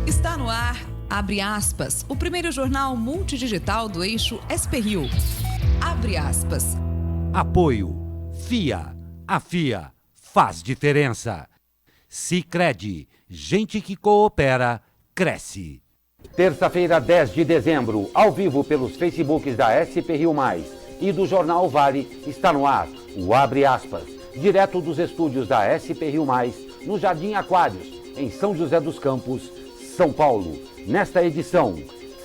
Está no ar, abre aspas, o primeiro jornal multidigital do eixo SP-Rio. Abre aspas. Apoio. FIA. A FIA faz diferença. Sicredi. Gente que coopera, cresce. Terça-feira, 10 de dezembro, ao vivo pelos Facebooks da SP-Rio+, e do Jornal Vale, está no ar o Abre Aspas, direto dos estúdios da SP-Rio+, no Jardim Aquários, em São José dos Campos, São Paulo. Nesta edição,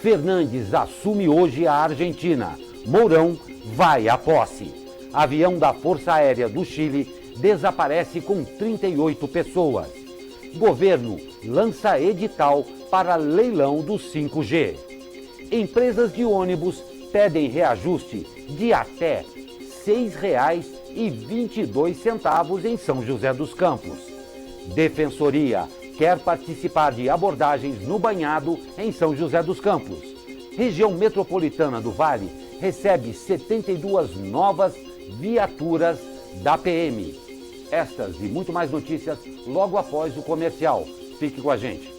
Fernandes assume hoje a Argentina. Mourão vai à posse. Avião da Força Aérea do Chile desaparece com 38 pessoas. Governo lança edital para leilão do 5G. Empresas de ônibus pedem reajuste de até R$ 6,22 em São José dos Campos. Defensoria quer participar de abordagens no banhado em São José dos Campos. Região metropolitana do Vale recebe 72 novas viaturas da PM. Estas e muito mais notícias logo após o comercial. Fique com a gente.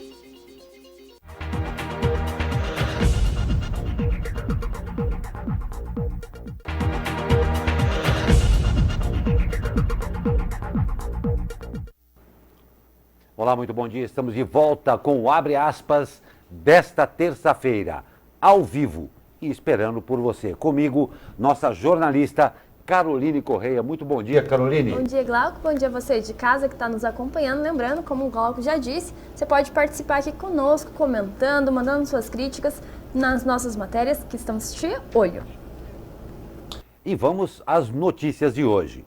Olá, muito bom dia. Estamos de volta com o Abre Aspas desta terça-feira, ao vivo e esperando por você. Comigo, nossa jornalista Caroline Correia. Muito bom dia, Caroline. Bom dia, Glauco. Bom dia a você de casa que está nos acompanhando. Lembrando, como o Glauco já disse, você pode participar aqui conosco, comentando, mandando suas críticas nas nossas matérias que estamos de olho. E vamos às notícias de hoje.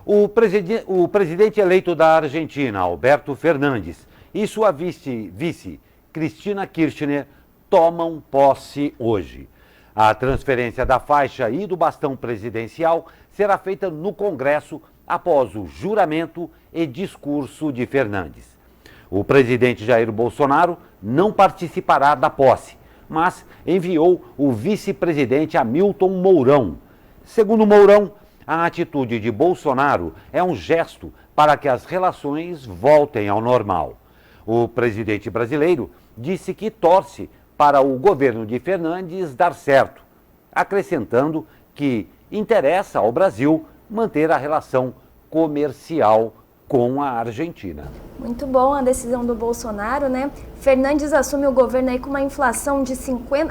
O presidente eleito da Argentina, Alberto Fernandes, e sua vice, Cristina Kirchner, tomam posse hoje. A transferência da faixa e do bastão presidencial será feita no Congresso após o juramento e discurso de Fernandes. O presidente Jair Bolsonaro não participará da posse, mas enviou o vice-presidente Hamilton Mourão. Segundo Mourão, a atitude de Bolsonaro é um gesto para que as relações voltem ao normal. O presidente brasileiro disse que torce para o governo de Fernandes dar certo, acrescentando que interessa ao Brasil manter a relação comercial com a Argentina. Muito bom a decisão do Bolsonaro, né? Fernandes assume o governo aí com uma inflação de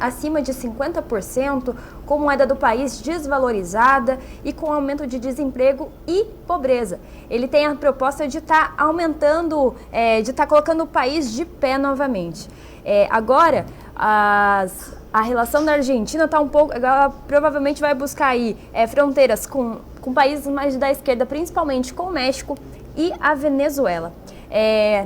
acima de 50%, com moeda do país desvalorizada e com aumento de desemprego e pobreza. Ele tem a proposta de estar aumentando, de estar colocando o país de pé novamente. Agora, a relação da Argentina está um pouco, ela provavelmente vai buscar aí fronteiras com países mais da esquerda, principalmente com o México e a Venezuela.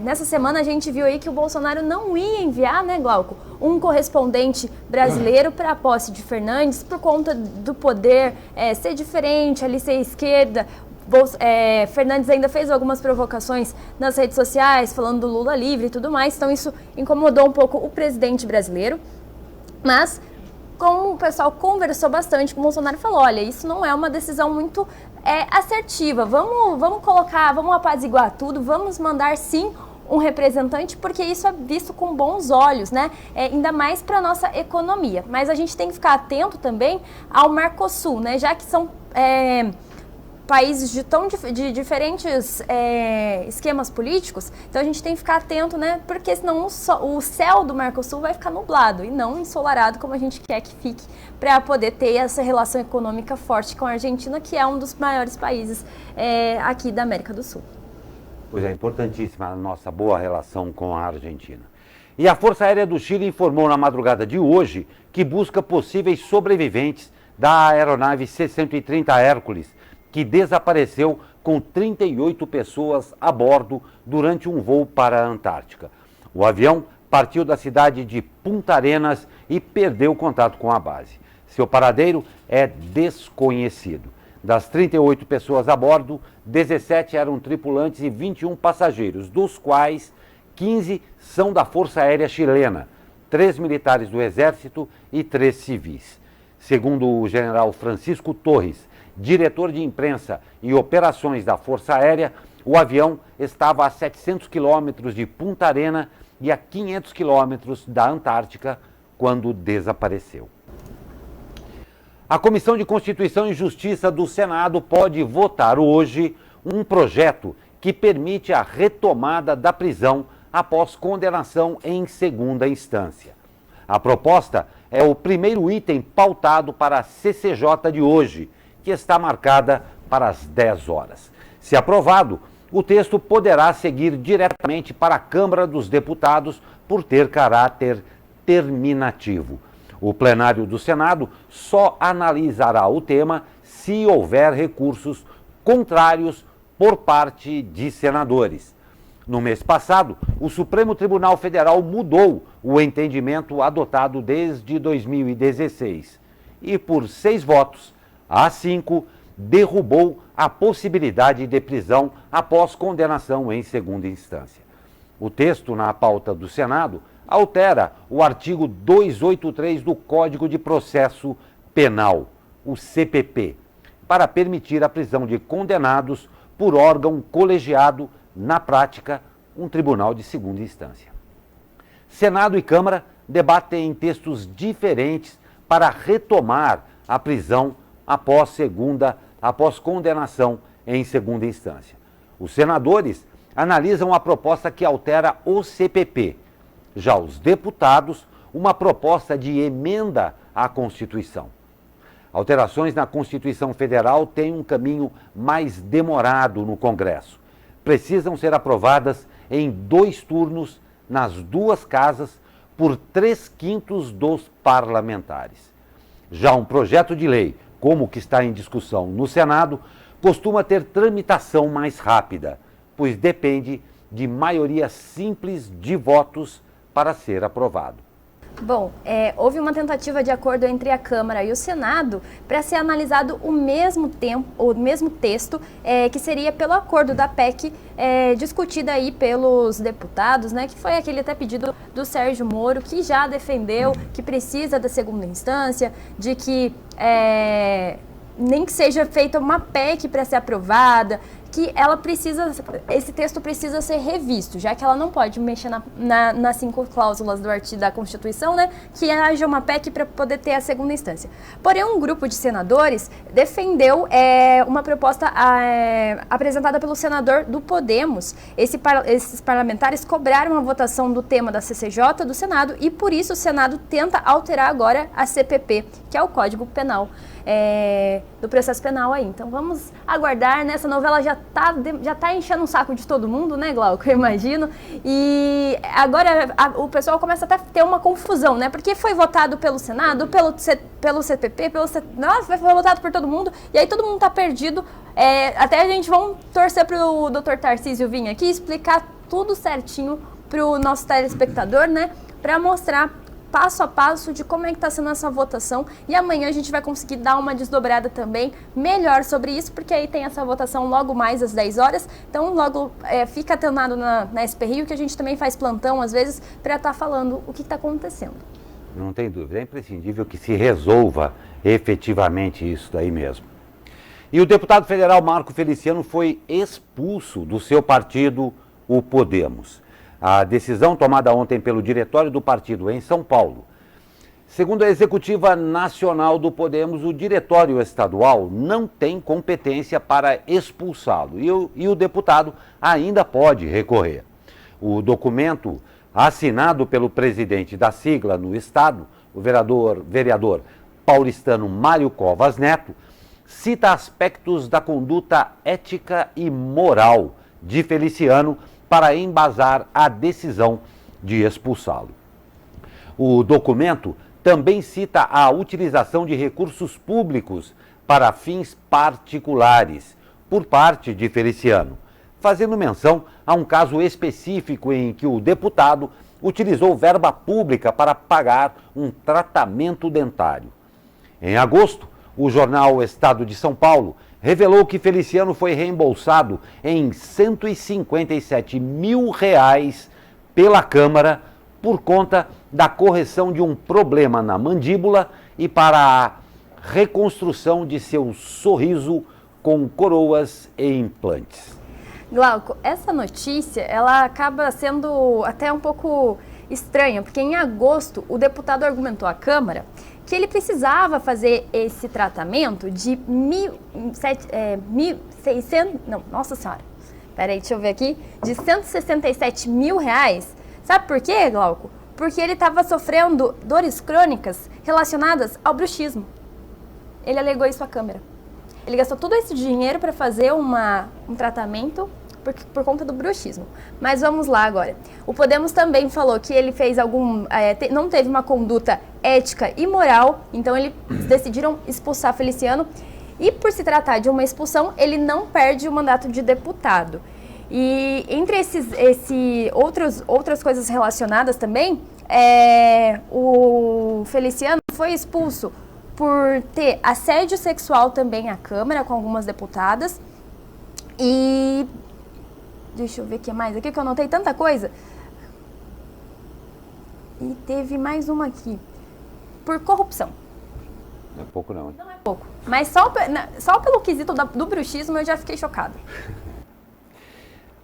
Nessa semana a gente viu aí que o Bolsonaro não ia enviar, né, Glauco, um correspondente brasileiro para a posse de Fernandes por conta do poder ser diferente, ali ser esquerda. Fernandes ainda fez algumas provocações nas redes sociais, falando do Lula livre e tudo mais, então isso incomodou um pouco o presidente brasileiro. Mas, como o pessoal conversou bastante com o Bolsonaro, falou, olha, isso não é uma decisão muito assertiva, vamos apaziguar tudo, vamos mandar sim um representante, porque isso é visto com bons olhos, né? Ainda mais para a nossa economia. Mas a gente tem que ficar atento também ao Mercosul, né? Já que são países de diferentes esquemas políticos, então a gente tem que ficar atento, né? Porque senão o céu do Mercosul vai ficar nublado e não ensolarado como a gente quer que fique, para poder ter essa relação econômica forte com a Argentina, que é um dos maiores países aqui da América do Sul. Pois é, importantíssima a nossa boa relação com a Argentina. E a Força Aérea do Chile informou na madrugada de hoje que busca possíveis sobreviventes da aeronave C-130 Hércules, que desapareceu com 38 pessoas a bordo durante um voo para a Antártica. O avião partiu da cidade de Punta Arenas e perdeu contato com a base. Seu paradeiro é desconhecido. Das 38 pessoas a bordo, 17 eram tripulantes e 21 passageiros, dos quais 15 são da Força Aérea Chilena, 3 militares do Exército e 3 civis. Segundo o general Francisco Torres, diretor de imprensa e operações da Força Aérea, o avião estava a 700 quilômetros de Punta Arenas e a 500 quilômetros da Antártica, quando desapareceu. A Comissão de Constituição e Justiça do Senado pode votar hoje um projeto que permite a retomada da prisão após condenação em segunda instância. A proposta é o primeiro item pautado para a CCJ de hoje, que está marcada para as 10 horas. Se aprovado, o texto poderá seguir diretamente para a Câmara dos Deputados por ter caráter terminativo. O plenário do Senado só analisará o tema se houver recursos contrários por parte de senadores. No mês passado, o Supremo Tribunal Federal mudou o entendimento adotado desde 2016 e, por 6 votos a 5, derrubou a possibilidade de prisão após condenação em segunda instância. O texto na pauta do Senado altera o artigo 283 do Código de Processo Penal, o CPP, para permitir a prisão de condenados por órgão colegiado, na prática, um tribunal de segunda instância. Senado e Câmara debatem textos diferentes para retomar a prisão após condenação em segunda instância. Os senadores analisam a proposta que altera o CPP. Já os deputados, uma proposta de emenda à Constituição. Alterações na Constituição Federal têm um caminho mais demorado no Congresso. Precisam ser aprovadas em 2 turnos nas 2 casas por 3/5 dos parlamentares. Já um projeto de lei, como o que está em discussão no Senado, costuma ter tramitação mais rápida, pois depende de maioria simples de votos para ser aprovado. Bom, houve uma tentativa de acordo entre a Câmara e o Senado para ser analisado o mesmo texto, que seria pelo acordo da PEC discutida aí pelos deputados, né, que foi aquele até pedido do Sérgio Moro, que já defendeu que precisa da segunda instância, de que nem que seja feita uma PEC para ser aprovada, que esse texto precisa ser revisto, já que ela não pode mexer nas 5 cláusulas do artigo da Constituição, né, que haja uma PEC para poder ter a segunda instância. Porém, um grupo de senadores defendeu uma proposta apresentada pelo senador do Podemos. Esses parlamentares cobraram a votação do tema da CCJ do Senado e, por isso, o Senado tenta alterar agora a CPP, que é o Código Penal. Do processo penal aí. Então vamos aguardar, né? Essa novela já tá enchendo o saco de todo mundo, né, Glauco? Eu imagino. E agora o pessoal começa até a ter uma confusão, né? Porque foi votado pelo Senado, pelo CPP, foi votado por todo mundo, e aí todo mundo tá perdido. Até a gente vamos torcer pro Dr. Tarcísio vir aqui explicar tudo certinho pro nosso telespectador, né? Para mostrar passo a passo de como é que está sendo essa votação, e amanhã a gente vai conseguir dar uma desdobrada também melhor sobre isso, porque aí tem essa votação logo mais às 10 horas, então logo fica atenado na SP Rio, que a gente também faz plantão às vezes para estar falando o que está acontecendo. Não tem dúvida, é imprescindível que se resolva efetivamente isso daí mesmo. E o deputado federal Marco Feliciano foi expulso do seu partido, o Podemos. A decisão tomada ontem pelo diretório do partido em São Paulo. Segundo a executiva nacional do Podemos, o diretório estadual não tem competência para expulsá-lo e o deputado ainda pode recorrer. O documento assinado pelo presidente da sigla no estado, o vereador paulistano Mário Covas Neto, cita aspectos da conduta ética e moral de Feliciano para embasar a decisão de expulsá-lo. O documento também cita a utilização de recursos públicos para fins particulares por parte de Feliciano, fazendo menção a um caso específico em que o deputado utilizou verba pública para pagar um tratamento dentário. Em agosto, o jornal Estado de São Paulo revelou que Feliciano foi reembolsado em R$157 mil pela Câmara por conta da correção de um problema na mandíbula e para a reconstrução de seu sorriso com coroas e implantes. Glauco, essa notícia, ela acaba sendo até um pouco estranha, porque em agosto o deputado argumentou à Câmara que ele precisava fazer esse tratamento de 1.600, não, nossa senhora, peraí, deixa eu ver aqui, de R$167 mil. Sabe por quê, Glauco? Porque ele estava sofrendo dores crônicas relacionadas ao bruxismo. Ele alegou isso à Câmara. Ele gastou todo esse dinheiro para fazer um tratamento por conta do bruxismo. Mas vamos lá agora. O Podemos também falou que ele fez não teve uma conduta ética e moral, então eles decidiram expulsar Feliciano. E por se tratar de uma expulsão, ele não perde o mandato de deputado. E entre outras coisas relacionadas também, o Feliciano foi expulso por ter assédio sexual também à Câmara com algumas deputadas. E deixa eu ver o que mais aqui, que eu anotei tanta coisa. E teve mais uma aqui. Por corrupção. Não é pouco não, hein? Não é pouco. Mas só pelo quesito do bruxismo eu já fiquei chocada.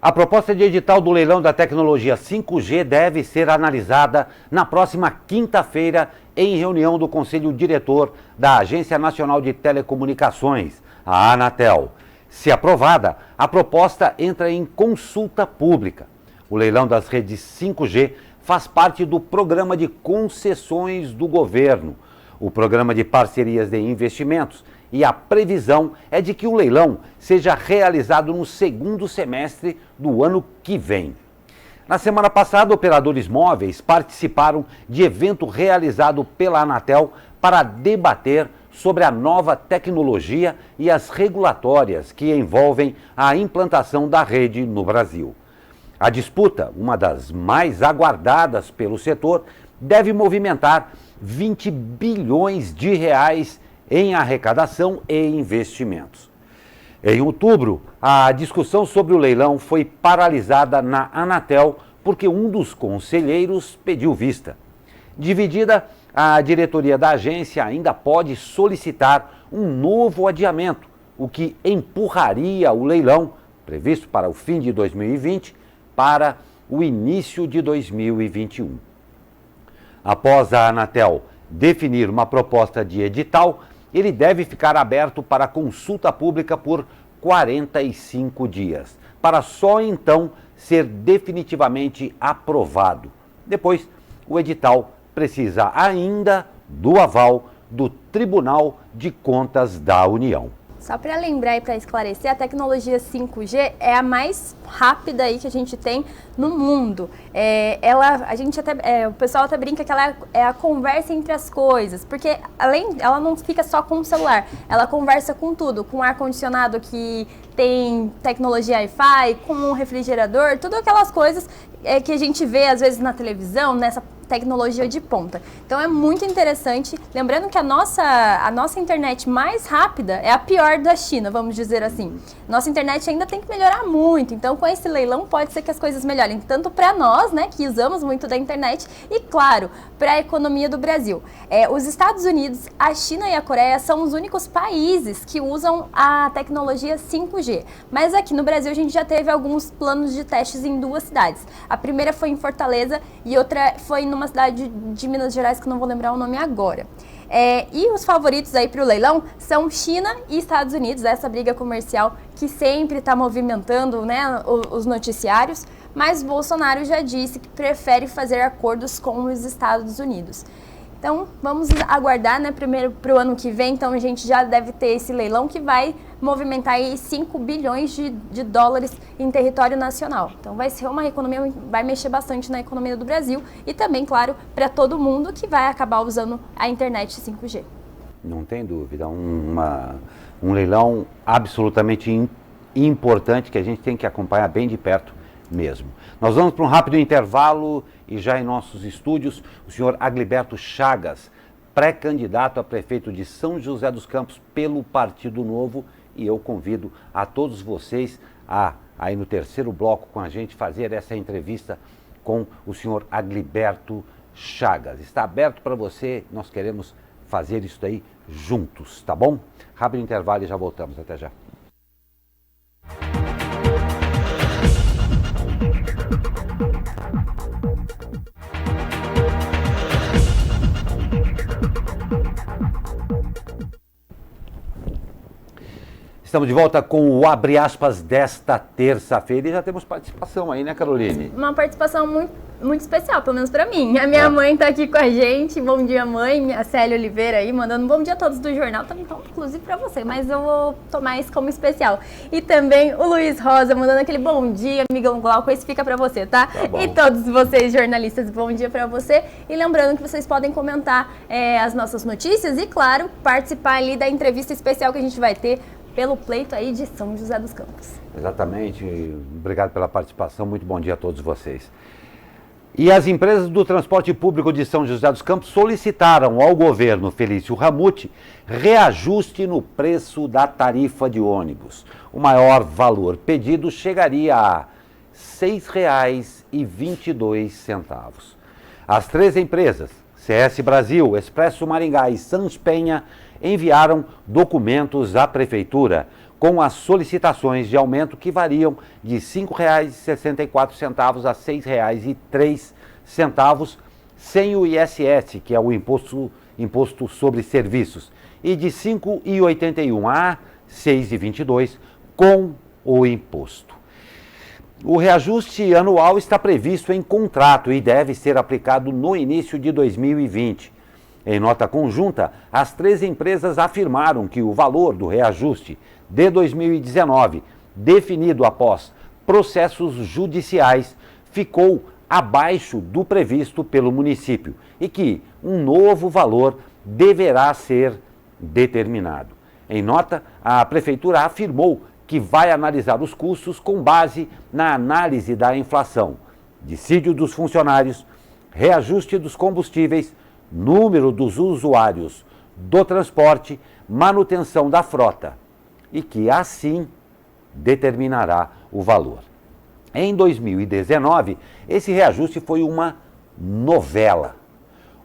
A proposta de edital do leilão da tecnologia 5G deve ser analisada na próxima quinta-feira em reunião do Conselho Diretor da Agência Nacional de Telecomunicações, a Anatel. Se aprovada, a proposta entra em consulta pública. O leilão das redes 5G faz parte do programa de concessões do governo, o programa de parcerias de investimentos, e a previsão é de que o leilão seja realizado no segundo semestre do ano que vem. Na semana passada, operadores móveis participaram de evento realizado pela Anatel para debater sobre a nova tecnologia e as regulatórias que envolvem a implantação da rede no Brasil. A disputa, uma das mais aguardadas pelo setor, deve movimentar 20 bilhões de reais em arrecadação e investimentos. Em outubro, a discussão sobre o leilão foi paralisada na Anatel porque um dos conselheiros pediu vista. Dividida, a diretoria da agência ainda pode solicitar um novo adiamento, o que empurraria o leilão, previsto para o fim de 2020, para o início de 2021. Após a Anatel definir uma proposta de edital, ele deve ficar aberto para consulta pública por 45 dias, para só então ser definitivamente aprovado. Depois, o edital precisa ainda do aval do Tribunal de Contas da União. Só para lembrar e para esclarecer, a tecnologia 5G é a mais rápida aí que a gente tem no mundo. O pessoal até brinca que ela é a conversa entre as coisas, porque ela não fica só com o celular, ela conversa com tudo, com o ar-condicionado que tem tecnologia Wi-Fi, com o refrigerador, tudo aquelas coisas que a gente vê às vezes na televisão, nessa tecnologia de ponta. Então é muito interessante, lembrando que a nossa internet mais rápida é a pior da China, vamos dizer assim. Nossa internet ainda tem que melhorar muito, então com esse leilão pode ser que as coisas melhorem, tanto para nós, né, que usamos muito da internet, e claro, para a economia do Brasil. Os Estados Unidos, a China e a Coreia são os únicos países que usam a tecnologia 5G, mas aqui no Brasil a gente já teve alguns planos de testes em duas cidades. A primeira foi em Fortaleza e outra foi numa cidade de Minas Gerais, que eu não vou lembrar o nome agora. E os favoritos aí para o leilão são China e Estados Unidos, essa briga comercial que sempre está movimentando, né, os noticiários, mas Bolsonaro já disse que prefere fazer acordos com os Estados Unidos. Então, vamos aguardar, né, primeiro para o ano que vem, então a gente já deve ter esse leilão que vai movimentar aí 5 bilhões de dólares em território nacional. Então, vai ser uma economia, vai mexer bastante na economia do Brasil e também, claro, para todo mundo que vai acabar usando a internet 5G. Não tem dúvida, um leilão absolutamente importante que a gente tem que acompanhar bem de perto mesmo. Nós vamos para um rápido intervalo e já em nossos estúdios, o senhor Agliberto Chagas, pré-candidato a prefeito de São José dos Campos pelo Partido Novo, e eu convido a todos vocês a, aí no terceiro bloco com a gente, fazer essa entrevista com o senhor Agliberto Chagas. Está aberto para você, nós queremos fazer isso daí juntos, tá bom? Rápido intervalo e já voltamos, até já. Estamos de volta com o Abre Aspas desta terça-feira e já temos participação aí, né, Caroline? Uma participação muito especial, pelo menos pra mim. A minha mãe tá aqui com a gente. Bom dia, mãe. A Célia Oliveira aí, mandando um bom dia a todos do jornal. Então, inclusive pra você, mas eu vou tomar isso como especial. E também o Luiz Rosa, mandando aquele bom dia, amigão Glauco. Esse fica pra você, tá? E todos vocês, jornalistas, bom dia pra você. E lembrando que vocês podem comentar as nossas notícias e, claro, participar ali da entrevista especial que a gente vai ter pelo pleito aí de São José dos Campos. Exatamente. Obrigado pela participação. Muito bom dia a todos vocês. E as empresas do transporte público de São José dos Campos solicitaram ao governo Felício Ramute reajuste no preço da tarifa de ônibus. O maior valor pedido chegaria a R$ 6,22. As três empresas, CS Brasil, Expresso Maringá e Sans Penha, enviaram documentos à Prefeitura com as solicitações de aumento que variam de R$ 5,64 a R$ 6,03, sem o ISS, que é o Imposto sobre Serviços, e de R$ 5,81 a R$ 6,22 com o imposto. O reajuste anual está previsto em contrato e deve ser aplicado no início de 2020. Em nota conjunta, as três empresas afirmaram que o valor do reajuste de 2019, definido após processos judiciais, ficou abaixo do previsto pelo município e que um novo valor deverá ser determinado. Em nota, a Prefeitura afirmou que vai analisar os custos com base na análise da inflação, dissídio dos funcionários, reajuste dos combustíveis, número dos usuários do transporte, manutenção da frota e que assim determinará o valor. Em 2019, esse reajuste foi uma novela.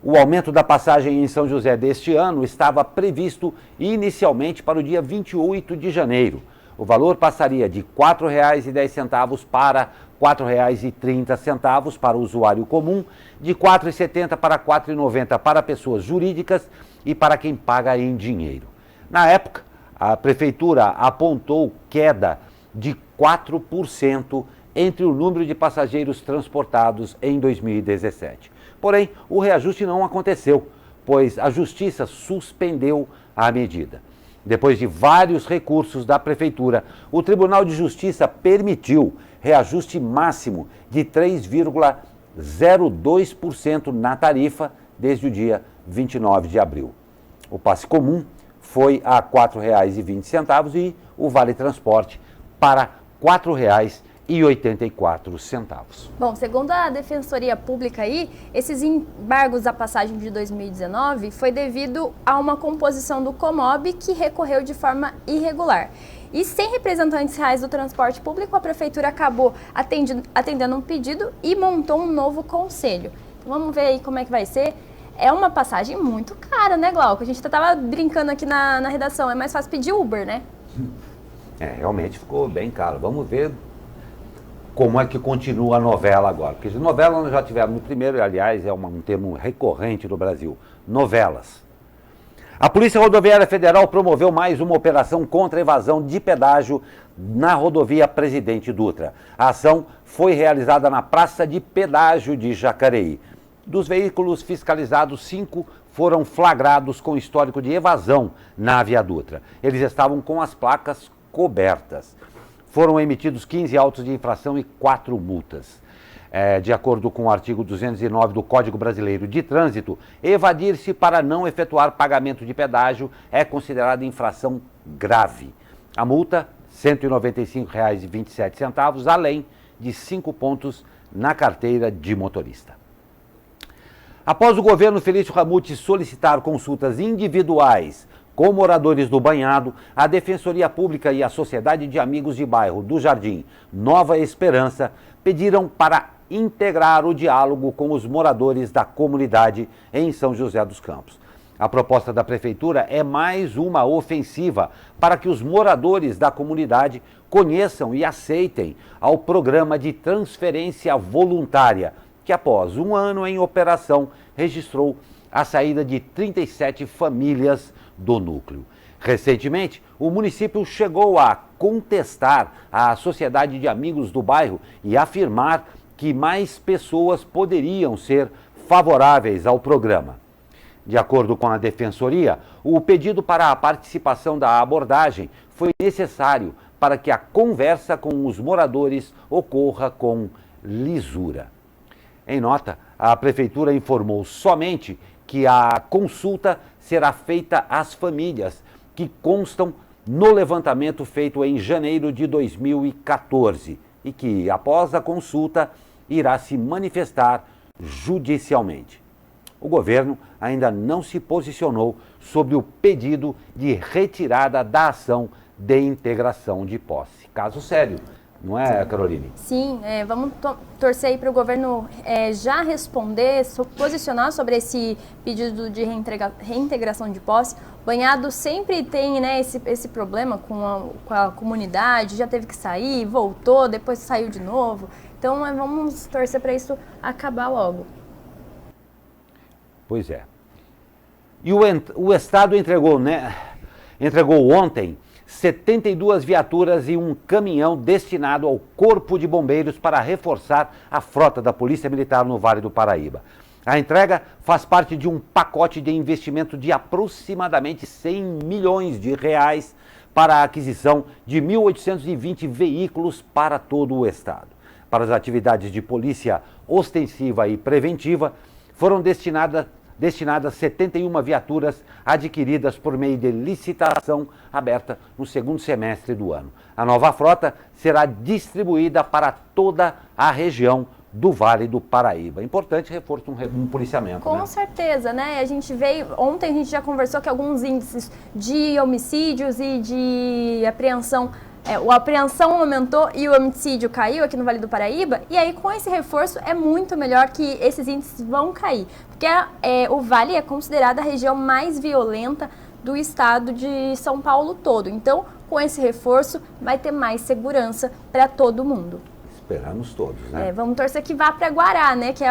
O aumento da passagem em São José deste ano estava previsto inicialmente para o dia 28 de janeiro. O valor passaria de R$ 4,10 para R$ 4,30 para o usuário comum, de R$ 4,70 para R$ 4,90 para pessoas jurídicas e para quem paga em dinheiro. Na época, a Prefeitura apontou queda de 4% entre o número de passageiros transportados em 2017. Porém, o reajuste não aconteceu, pois a Justiça suspendeu a medida. Depois de vários recursos da Prefeitura, o Tribunal de Justiça permitiu reajuste máximo de 3,02% na tarifa desde o dia 29 de abril. O passe comum foi a R$ 4,20 e o Vale Transporte para R$ 4,84. Bom, segundo a Defensoria Pública aí, esses embargos à passagem de 2019 foi devido a uma composição do Comob que recorreu de forma irregular. E sem representantes reais do transporte público, a Prefeitura acabou atendendo um pedido e montou um novo conselho. Então vamos ver aí como é que vai ser. É uma passagem muito cara, né, Glauco? A gente estava brincando aqui na redação, é mais fácil pedir Uber, né? Realmente ficou bem caro. Vamos ver como é que continua a novela agora. Porque novela nós já tivemos no primeiro, aliás, é um termo recorrente no Brasil, novelas. A Polícia Rodoviária Federal promoveu mais uma operação contra a evasão de pedágio na rodovia Presidente Dutra. A ação foi realizada na Praça de Pedágio de Jacareí. Dos veículos fiscalizados, 5 foram flagrados com histórico de evasão na Via Dutra. Eles estavam com as placas cobertas. Foram emitidos 15 autos de infração e 4 multas. De acordo com o artigo 209 do Código Brasileiro de Trânsito, evadir-se para não efetuar pagamento de pedágio é considerada infração grave. A multa, R$ 195,27, além de 5 pontos na carteira de motorista. Após o governo Felício Ramute solicitar consultas individuais com moradores do Banhado, a Defensoria Pública e a Sociedade de Amigos de Bairro do Jardim Nova Esperança pediram para integrar o diálogo com os moradores da comunidade em São José dos Campos. A proposta da Prefeitura é mais uma ofensiva para que os moradores da comunidade conheçam e aceitem ao programa de transferência voluntária, que após um ano em operação registrou a saída de 37 famílias do núcleo. Recentemente, o município chegou a contestar a Sociedade de Amigos do Bairro e afirmar que mais pessoas poderiam ser favoráveis ao programa. De acordo com a Defensoria, o pedido para a participação da abordagem foi necessário para que a conversa com os moradores ocorra com lisura. Em nota, a Prefeitura informou somente que a consulta será feita às famílias que constam no levantamento feito em janeiro de 2014 e que, após a consulta, irá se manifestar judicialmente. O governo ainda não se posicionou sobre o pedido de retirada da ação de integração de posse. Caso sério, não é, Caroline? Sim, vamos torcer aí para o governo já responder, posicionar sobre esse pedido de reintegração de posse. Banhado sempre tem, né, esse problema com a comunidade, já teve que sair, voltou, depois saiu de novo. Então vamos torcer para isso acabar logo. Pois é. E o Estado entregou ontem 72 viaturas e um caminhão destinado ao Corpo de Bombeiros para reforçar a frota da Polícia Militar no Vale do Paraíba. A entrega faz parte de um pacote de investimento de aproximadamente 100 milhões de reais para a aquisição de 1.820 veículos para todo o Estado. Para as atividades de polícia ostensiva e preventiva, foram destinadas 71 viaturas adquiridas por meio de licitação aberta no segundo semestre do ano. A nova frota será distribuída para toda a região do Vale do Paraíba. Importante reforço um policiamento. Com certeza, né? Ontem a gente já conversou que alguns índices de homicídios e de apreensão, a apreensão aumentou e o homicídio caiu aqui no Vale do Paraíba, e aí com esse reforço é muito melhor que esses índices vão cair, porque o Vale é considerada a região mais violenta do estado de São Paulo todo. Então, com esse reforço, vai ter mais segurança para todo mundo. Esperamos todos, né? Vamos torcer que vá para Guará, né? Que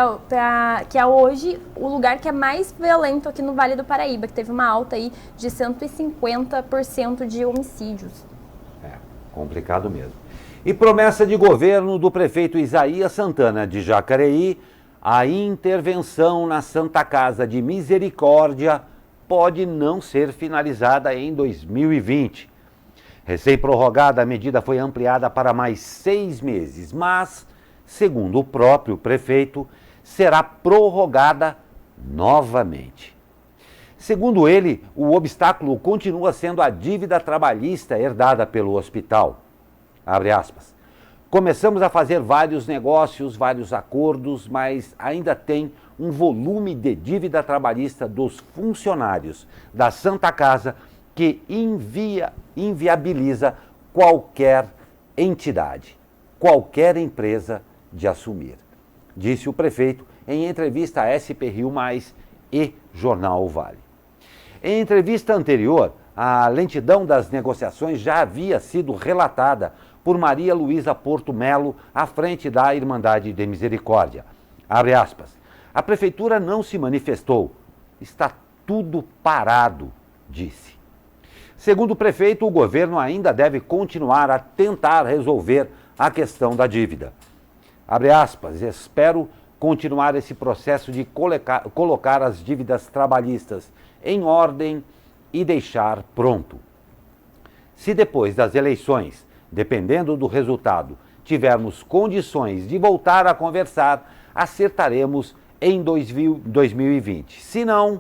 é hoje o lugar que é mais violento aqui no Vale do Paraíba, que teve uma alta aí de 150% de homicídios. Complicado mesmo. E promessa de governo do prefeito Isaías Santana de Jacareí, a intervenção na Santa Casa de Misericórdia pode não ser finalizada em 2020. Recém-prorrogada, a medida foi ampliada para mais 6 meses, mas, segundo o próprio prefeito, será prorrogada novamente. Segundo ele, o obstáculo continua sendo a dívida trabalhista herdada pelo hospital. Abre aspas. Começamos a fazer vários negócios, vários acordos, mas ainda tem um volume de dívida trabalhista dos funcionários da Santa Casa que inviabiliza qualquer entidade, qualquer empresa de assumir, disse o prefeito em entrevista à SP Rio Mais e Jornal O Vale. Em entrevista anterior, a lentidão das negociações já havia sido relatada por Maria Luísa Porto Melo à frente da Irmandade de Misericórdia. Abre aspas. A prefeitura não se manifestou. Está tudo parado, disse. Segundo o prefeito, o governo ainda deve continuar a tentar resolver a questão da dívida. Abre aspas. Espero continuar esse processo de colocar as dívidas trabalhistas em ordem e deixar pronto. Se depois das eleições, dependendo do resultado, tivermos condições de voltar a conversar, acertaremos em 2020. Se não,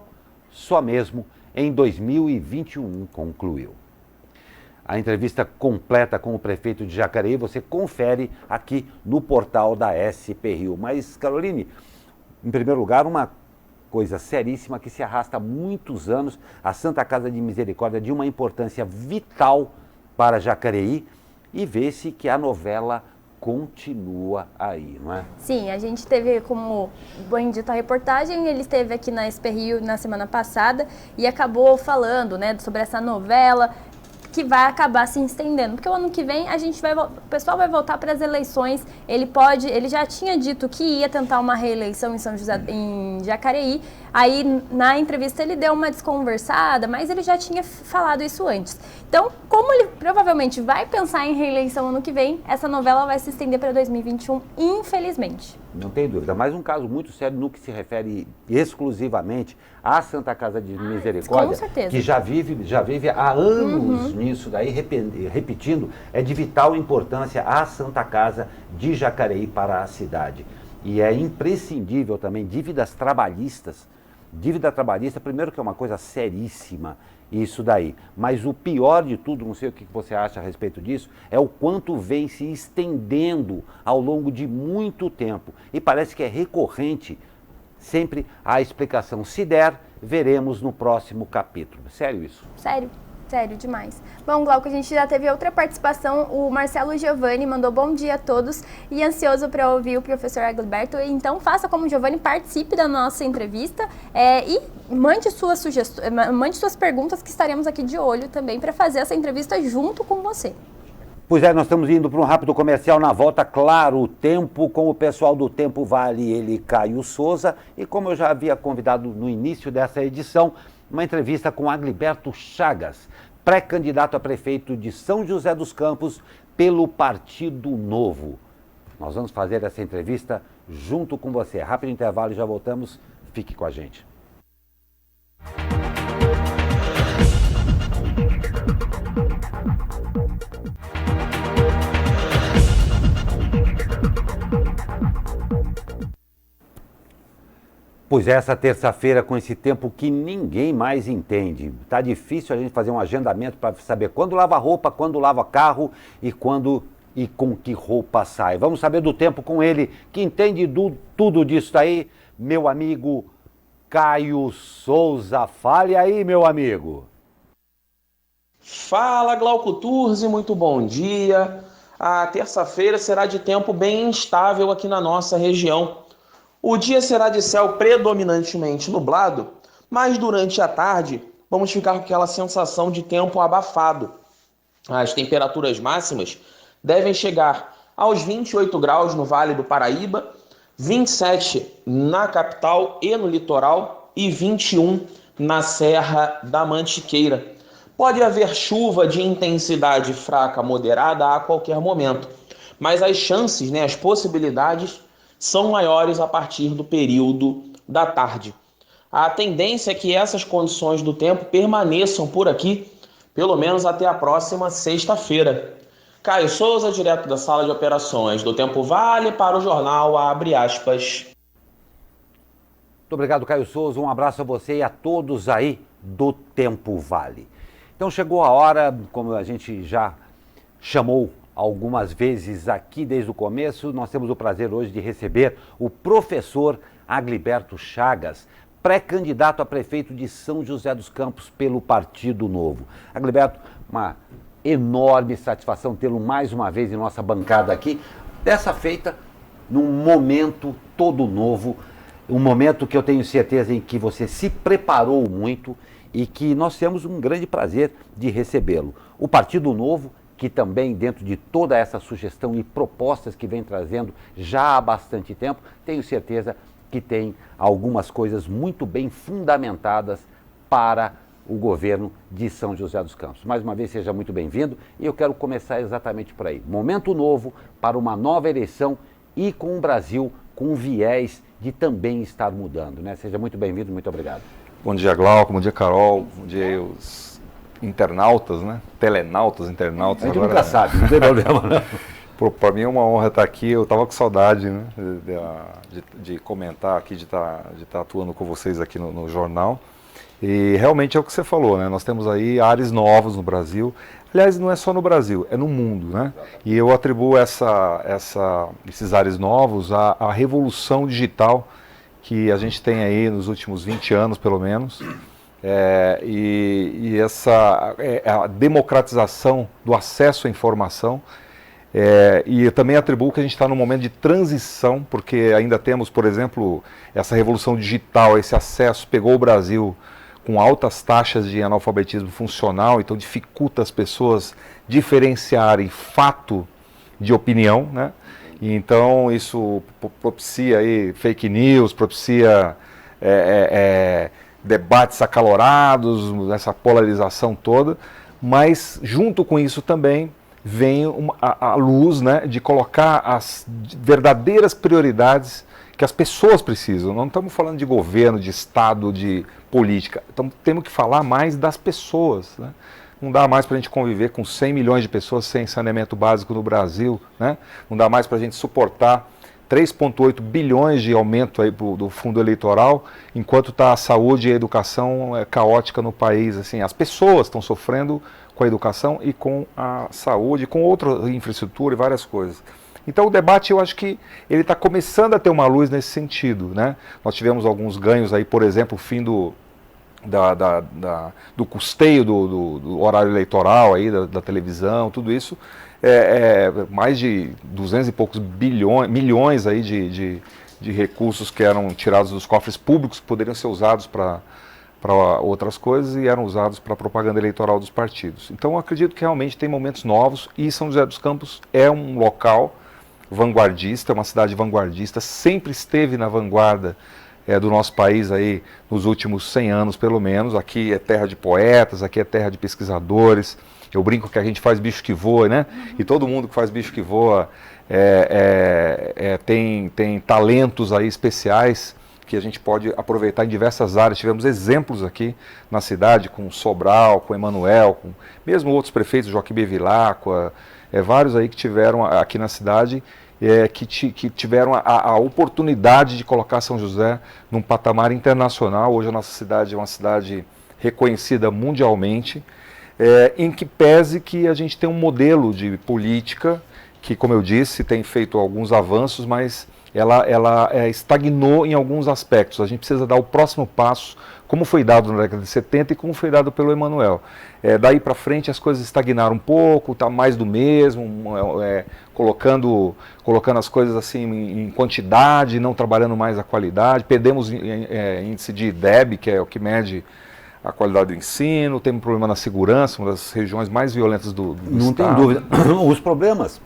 só mesmo em 2021, concluiu. A entrevista completa com o prefeito de Jacareí você confere aqui no portal da SP Rio. Mas, Caroline, em primeiro lugar, uma coisa seríssima que se arrasta há muitos anos, a Santa Casa de Misericórdia, de uma importância vital para Jacareí, e vê-se que a novela continua aí, não é? Sim, a gente teve, como bem dito a reportagem, ele esteve aqui na SP Rio na semana passada e acabou falando, né, sobre essa novela que vai acabar se estendendo, porque o ano que vem o pessoal vai voltar para as eleições. Ele já tinha dito que ia tentar uma reeleição em São José, em Jacareí. Aí, na entrevista, ele deu uma desconversada, mas ele já tinha falado isso antes. Então, como ele provavelmente vai pensar em reeleição ano que vem, essa novela vai se estender para 2021, infelizmente. Não tem dúvida, mas um caso muito sério no que se refere exclusivamente à Santa Casa de Misericórdia, com certeza. que já vive há anos nisso daí, repetindo, é de vital importância a Santa Casa de Jacareí para a cidade. E é imprescindível também dívidas trabalhistas. Dívida trabalhista, primeiro que é uma coisa seríssima, isso daí. Mas o pior de tudo, não sei o que você acha a respeito disso, é o quanto vem se estendendo ao longo de muito tempo. E parece que é recorrente sempre a explicação. Se der, veremos no próximo capítulo. Sério isso? Sério demais. Bom, Glauco, a gente já teve outra participação, o Marcelo Giovanni mandou bom dia a todos e ansioso para ouvir o professor Agliberto. Então, faça como o Giovanni, participe da nossa entrevista e mande suas sugestões, mande suas perguntas que estaremos aqui de olho também para fazer essa entrevista junto com você. Pois é, nós estamos indo para um rápido comercial. Na volta, claro, o tempo com o pessoal do Tempo Vale, ele, Caio Souza. E como eu já havia convidado no início dessa edição, uma entrevista com Agliberto Chagas, pré-candidato a prefeito de São José dos Campos pelo Partido Novo. Nós vamos fazer essa entrevista junto com você. Rápido intervalo e já voltamos. Fique com a gente. Pois é, essa terça-feira com esse tempo que ninguém mais entende. Tá difícil a gente fazer um agendamento para saber quando lava roupa, quando lava carro e quando e com que roupa sai. Vamos saber do tempo com ele, que entende tudo disso aí, meu amigo Caio Souza. Fale aí, meu amigo. Fala, Glauco Turzi, muito bom dia. A terça-feira será de tempo bem instável aqui na nossa região. O dia será de céu predominantemente nublado, mas durante a tarde vamos ficar com aquela sensação de tempo abafado. As temperaturas máximas devem chegar aos 28 graus no Vale do Paraíba, 27 na capital e no litoral e 21 na Serra da Mantiqueira. Pode haver chuva de intensidade fraca moderada a qualquer momento, mas as chances, as possibilidades são maiores a partir do período da tarde. A tendência é que essas condições do tempo permaneçam por aqui, pelo menos até a próxima sexta-feira. Caio Souza, direto da sala de operações do Tempo Vale, para o jornal Abre Aspas. Muito obrigado, Caio Souza. Um abraço a você e a todos aí do Tempo Vale. Então chegou a hora, como a gente já chamou algumas vezes aqui desde o começo, nós temos o prazer hoje de receber o professor Agliberto Chagas, pré-candidato a prefeito de São José dos Campos pelo Partido Novo. Agliberto, uma enorme satisfação tê-lo mais uma vez em nossa bancada aqui, dessa feita num momento todo novo, um momento que eu tenho certeza em que você se preparou muito e que nós temos um grande prazer de recebê-lo. O Partido Novo, que também, dentro de toda essa sugestão e propostas que vem trazendo já há bastante tempo, tenho certeza que tem algumas coisas muito bem fundamentadas para o governo de São José dos Campos. Mais uma vez, seja muito bem-vindo e eu quero começar exatamente por aí. Momento novo para uma nova eleição e com o Brasil com viés de também estar mudando, né? Seja muito bem-vindo, muito obrigado. Bom dia, Glauco, bom dia, Carol, bom dia aí os internautas, né? Telenautas, internautas. A gente nunca sabe, não tem problema não. Para mim é uma honra estar aqui, eu estava com saudade, né? de comentar aqui, de estar atuando com vocês aqui no jornal. E realmente é o que você falou, né? Nós temos aí ares novos no Brasil. Aliás, não é só no Brasil, é no mundo, né? E eu atribuo esses ares novos à revolução digital que a gente tem aí nos últimos 20 anos, pelo menos. E a democratização do acesso à informação, e eu também atribuo que a gente está num momento de transição, porque ainda temos, por exemplo, essa revolução digital, esse acesso pegou o Brasil com altas taxas de analfabetismo funcional, então dificulta as pessoas diferenciarem fato de opinião, né? E então isso propicia aí fake news, propicia debates acalorados, essa polarização toda, mas junto com isso também vem a luz, né, de colocar as verdadeiras prioridades que as pessoas precisam. Não estamos falando de governo, de Estado, de política. Então, temos que falar mais das pessoas, né? Não dá mais para a gente conviver com 100 milhões de pessoas sem saneamento básico no Brasil, né? Não dá mais para a gente suportar 3,8 bilhões de aumento aí do fundo eleitoral, enquanto está a saúde e a educação caótica no país. Assim, as pessoas estão sofrendo com a educação e com a saúde, com outra infraestrutura e várias coisas. Então o debate, eu acho que ele está começando a ter uma luz nesse sentido, né? Nós tivemos alguns ganhos aí, por exemplo, o fim do custeio do horário eleitoral aí, da televisão, tudo isso, mais de 200 e poucos milhões aí de recursos que eram tirados dos cofres públicos, que poderiam ser usados para outras coisas e eram usados para a propaganda eleitoral dos partidos. Então eu acredito que realmente tem momentos novos e São José dos Campos é um local vanguardista, é uma cidade vanguardista, sempre esteve na vanguarda do nosso país aí nos últimos 100 anos pelo menos. Aqui é terra de poetas, aqui é terra de pesquisadores. Eu brinco que a gente faz bicho que voa, né? E todo mundo que faz bicho que voa tem talentos aí especiais que a gente pode aproveitar em diversas áreas. Tivemos exemplos aqui na cidade com Sobral, com Emanuel, com mesmo outros prefeitos, Joaquim Bevilacqua, vários aí que tiveram aqui na cidade, que tiveram a oportunidade de colocar São José num patamar internacional. Hoje a nossa cidade é uma cidade reconhecida mundialmente, em que pese que a gente tem um modelo de política que, como eu disse, tem feito alguns avanços, mas ela estagnou em alguns aspectos. A gente precisa dar o próximo passo, como foi dado na década de 70 e como foi dado pelo Emanuel. Daí para frente as coisas estagnaram um pouco, está mais do mesmo, colocando as coisas assim em quantidade, não trabalhando mais a qualidade. Perdemos índice de IDEB, que é o que mede a qualidade do ensino, temos um problema na segurança, uma das regiões mais violentas do não Estado. Não tem dúvida. Os problemas,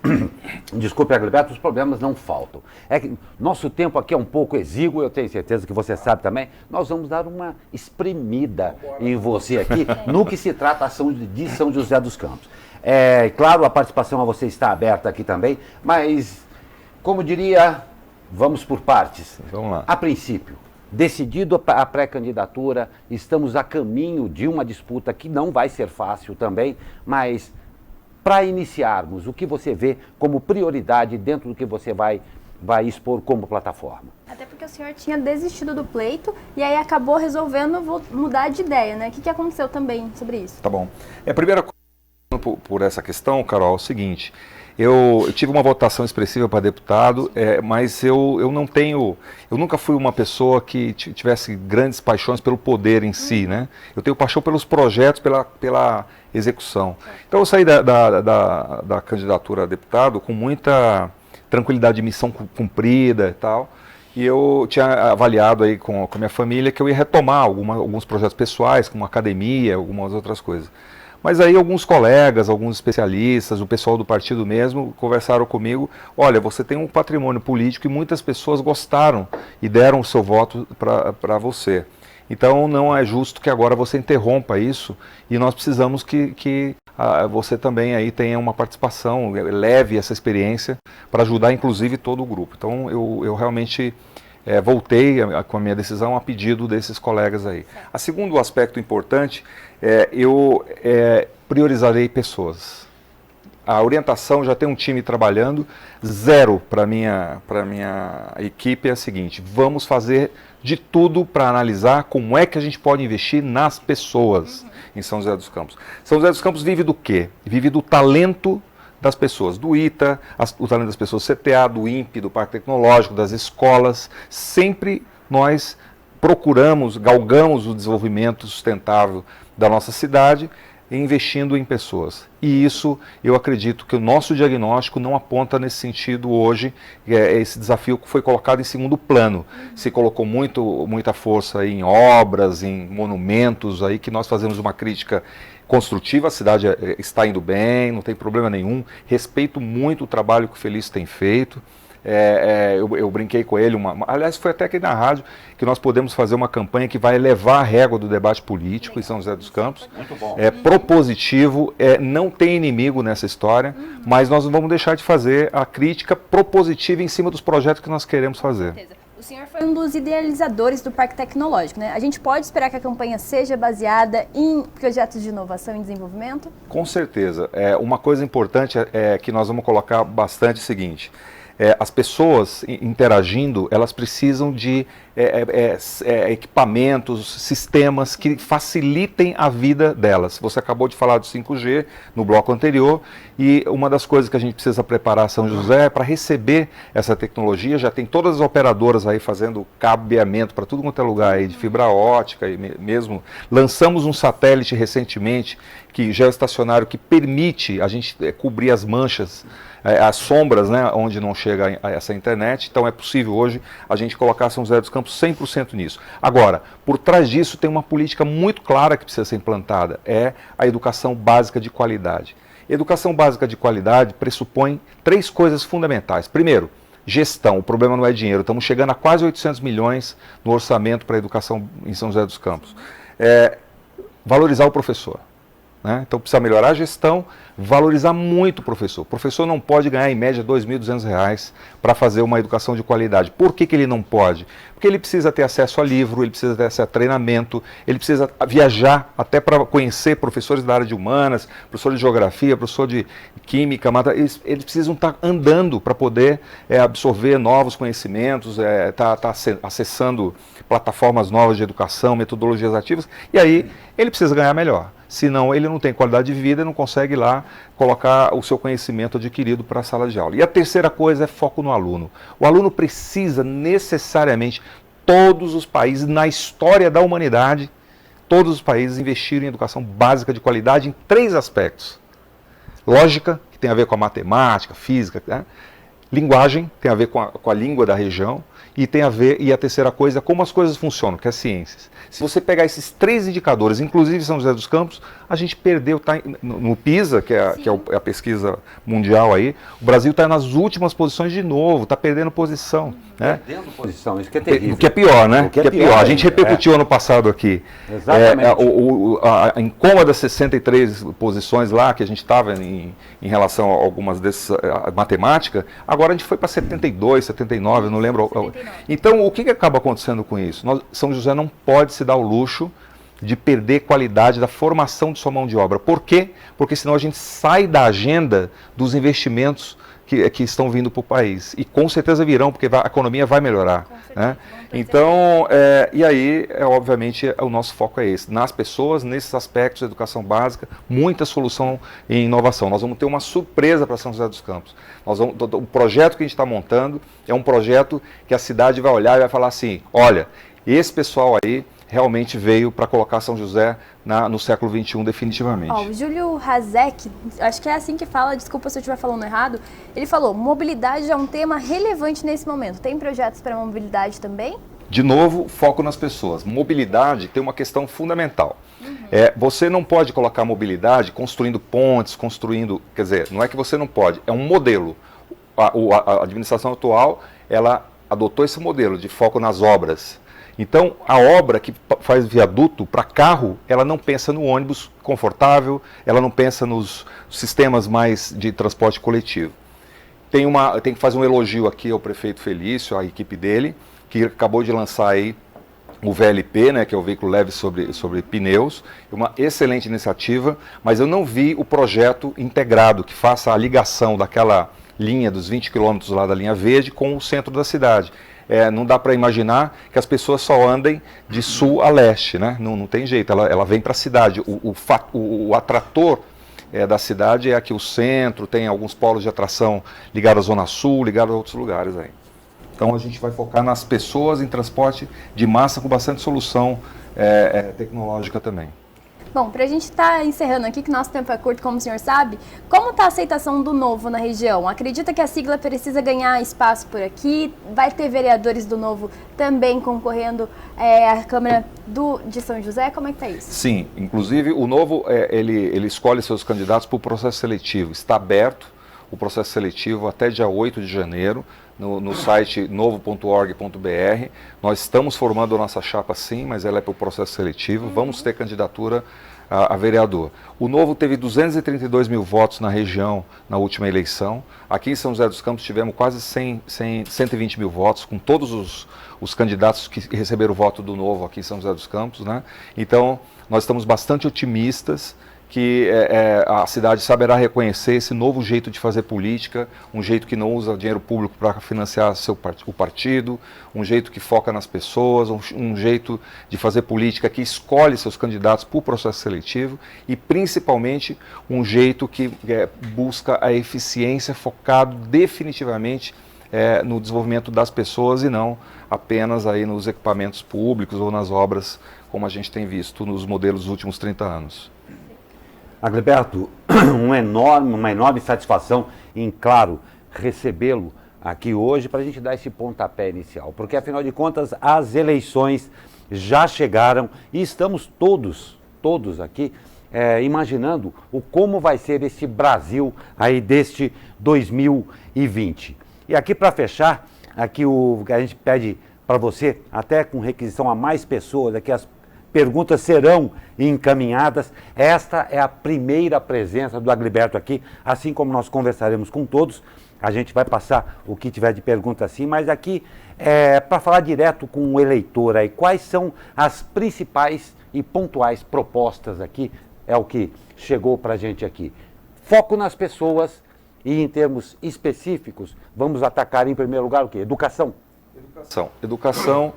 desculpe, Agilberto, os problemas não faltam. É que nosso tempo aqui é um pouco exíguo, eu tenho certeza que você sabe também. Nós vamos dar uma espremida em você aqui, no que se trata de São José dos Campos. Claro, a participação a você está aberta aqui também, mas, como diria, vamos por partes. Vamos lá. A princípio, decidido a pré-candidatura, estamos a caminho de uma disputa que não vai ser fácil também, mas para iniciarmos, o que você vê como prioridade dentro do que você vai expor como plataforma? Até porque o senhor tinha desistido do pleito e aí acabou resolvendo mudar de ideia, né? O que aconteceu também sobre isso? Tá bom. A primeira coisa por essa questão, Carol, é o seguinte: eu tive uma votação expressiva para deputado, mas eu nunca fui uma pessoa que tivesse grandes paixões pelo poder em si, né? Eu tenho paixão pelos projetos, pela execução. Então eu saí da candidatura a deputado com muita tranquilidade de missão cumprida e tal, e eu tinha avaliado aí com a minha família que eu ia retomar alguns projetos pessoais, como academia, algumas outras coisas. Mas aí alguns colegas, alguns especialistas, o pessoal do partido mesmo, conversaram comigo: olha, você tem um patrimônio político e muitas pessoas gostaram e deram o seu voto para você. Então não é justo que agora você interrompa isso e nós precisamos que você também aí tenha uma participação, leve essa experiência para ajudar inclusive todo o grupo. Então eu realmente voltei com a minha decisão a pedido desses colegas aí. A segundo aspecto importante, eu priorizarei pessoas. A orientação, já tem um time trabalhando, zero para minha equipe é a seguinte: vamos fazer de tudo para analisar como é que a gente pode investir nas pessoas em São José dos Campos. São José dos Campos vive do quê? Vive do talento das pessoas, do ITA, o talento das pessoas do CTA, do INPE, do Parque Tecnológico, das escolas. Sempre nós galgamos o desenvolvimento sustentável da nossa cidade, investindo em pessoas. E isso, eu acredito que o nosso diagnóstico não aponta nesse sentido hoje. Esse desafio foi colocado em segundo plano. Se colocou muita força em obras, em monumentos, aí que nós fazemos uma crítica construtiva. A cidade está indo bem, não tem problema nenhum. Respeito muito o trabalho que o Felício tem feito. Eu brinquei com ele, aliás, foi até aqui na rádio, que nós podemos fazer uma campanha que vai elevar a régua do debate político em São José dos Campos. Muito bom. É propositivo, não tem inimigo nessa história, mas nós não vamos deixar de fazer a crítica propositiva em cima dos projetos que nós queremos fazer. O senhor foi um dos idealizadores do Parque Tecnológico, né? A gente pode esperar que a campanha seja baseada em projetos de inovação e desenvolvimento? Com certeza. Uma coisa importante que nós vamos colocar bastante é o seguinte: as pessoas interagindo, elas precisam de equipamentos, sistemas que facilitem a vida delas. Você acabou de falar do 5G no bloco anterior, e uma das coisas que a gente precisa preparar São José é para receber essa tecnologia. Já tem todas as operadoras aí fazendo cabeamento para tudo quanto é lugar aí, de fibra ótica, e mesmo lançamos um satélite recentemente, que geoestacionário, que permite a gente cobrir as manchas, as sombras, né, onde não chega essa internet. Então é possível hoje a gente colocar São José dos Campos 100% nisso. Agora, por trás disso tem uma política muito clara que precisa ser implantada, é a educação básica de qualidade. Educação básica de qualidade pressupõe 3 coisas fundamentais. Primeiro, gestão. O problema não é dinheiro. Estamos chegando a quase 800 milhões no orçamento para a educação em São José dos Campos. Valorizar o professor. Né? Então precisa melhorar a gestão, valorizar muito o professor. O professor não pode ganhar em média R$ 2.200 para fazer uma educação de qualidade. Por que ele não pode? Porque ele precisa ter acesso a livro, ele precisa ter acesso a treinamento, ele precisa viajar até para conhecer professores da área de humanas, professor de geografia, professor de química, eles precisam estar andando para poder absorver novos conhecimentos, tá acessando plataformas novas de educação, metodologias ativas, e aí ele precisa ganhar melhor. Senão ele não tem qualidade de vida e não consegue lá colocar o seu conhecimento adquirido para a sala de aula. E a terceira coisa é foco no aluno. O aluno precisa necessariamente, todos os países na história da humanidade, todos os países investiram em educação básica de qualidade em 3 aspectos. Lógica, que tem a ver com a matemática, física, né? Linguagem, tem a ver com a língua da região, e a terceira coisa é como as coisas funcionam, que é ciências. Se você pegar esses 3 indicadores, inclusive São José dos Campos, a gente perdeu, no PISA, que é a pesquisa mundial aí, o Brasil está nas últimas posições de novo, está perdendo posição. Né? Perdendo posição, isso que é terrível. O que é pior, né? O que é pior, a gente repercutiu ano passado aqui. Exatamente. Em cômodas 63 posições lá, que a gente estava em relação a algumas dessas, matemática, agora a gente foi para 72, 79, eu não lembro. 79. Então, o que acaba acontecendo com isso? São José não pode se dar o luxo de perder qualidade da formação de sua mão de obra. Por quê? Porque senão a gente sai da agenda dos investimentos que estão vindo para o país. E com certeza virão, porque a economia vai melhorar. Né? Então, e aí, obviamente, o nosso foco é esse. Nas pessoas, nesses aspectos de educação básica, muita solução em inovação. Nós vamos ter uma surpresa para São José dos Campos. O projeto que a gente está montando é um projeto que a cidade vai olhar e vai falar assim: olha, esse pessoal aí realmente veio para colocar São José no século XXI definitivamente. O Júlio Hazek, acho que é assim que fala, desculpa se eu estiver falando errado, ele falou: mobilidade é um tema relevante nesse momento. Tem projetos para mobilidade também? De novo, foco nas pessoas. Mobilidade tem uma questão fundamental. Você não pode colocar mobilidade construindo pontes, quer dizer, não é que você não pode, é um modelo. A administração atual, ela adotou esse modelo de foco nas obras. Então, a obra que faz viaduto para carro, ela não pensa no ônibus confortável, ela não pensa nos sistemas mais de transporte coletivo. Tem que fazer um elogio aqui ao prefeito Felício, à equipe dele, que acabou de lançar aí o VLP, né, que é o veículo leve sobre pneus, uma excelente iniciativa, mas eu não vi o projeto integrado, que faça a ligação daquela linha dos 20 quilômetros lá da linha verde com o centro da cidade. Não dá para imaginar que as pessoas só andem de sul a leste, né? Não tem jeito, ela vem para a cidade. O atrator da cidade é aqui o centro, tem alguns polos de atração ligados à Zona Sul, ligados a outros lugares aí. Então a gente vai focar nas pessoas, em transporte de massa com bastante solução tecnológica também. Bom, para a gente estar encerrando aqui, que nosso tempo é curto, como o senhor sabe, como está a aceitação do Novo na região? Acredita que a sigla precisa ganhar espaço por aqui? Vai ter vereadores do Novo também concorrendo à Câmara de São José? Como é que está isso? Sim, inclusive o Novo, ele escolhe seus candidatos por processo seletivo. Está aberto o processo seletivo até dia 8 de janeiro. no site novo.org.br. Nós estamos formando a nossa chapa sim, mas ela é para o processo seletivo. Vamos ter candidatura a vereador. O Novo teve 232 mil votos na região na última eleição. Aqui em São José dos Campos tivemos quase 120 mil votos, com todos os candidatos que receberam o voto do Novo aqui em São José dos Campos, né? Então, nós estamos bastante otimistas que a cidade saberá reconhecer esse novo jeito de fazer política, um jeito que não usa dinheiro público para financiar o partido, um jeito que foca nas pessoas, um jeito de fazer política que escolhe seus candidatos por processo seletivo e, principalmente, um jeito que busca a eficiência focado definitivamente no desenvolvimento das pessoas e não apenas aí nos equipamentos públicos ou nas obras, como a gente tem visto nos modelos dos últimos 30 anos. Agleberto, uma enorme satisfação em, claro, recebê-lo aqui hoje para a gente dar esse pontapé inicial, porque afinal de contas as eleições já chegaram e estamos todos aqui imaginando como vai ser esse Brasil aí deste 2020. E aqui para fechar, aqui a gente pede para você, até com requisição a mais pessoas, aqui as perguntas serão encaminhadas. Esta é a primeira presença do Agleberto aqui, assim como nós conversaremos com todos. A gente vai passar o que tiver de pergunta assim, mas aqui para falar direto com o eleitor aí, quais são as principais e pontuais propostas aqui, é o que chegou para a gente aqui. Foco nas pessoas e em termos específicos, vamos atacar em primeiro lugar o quê? Educação. Educação,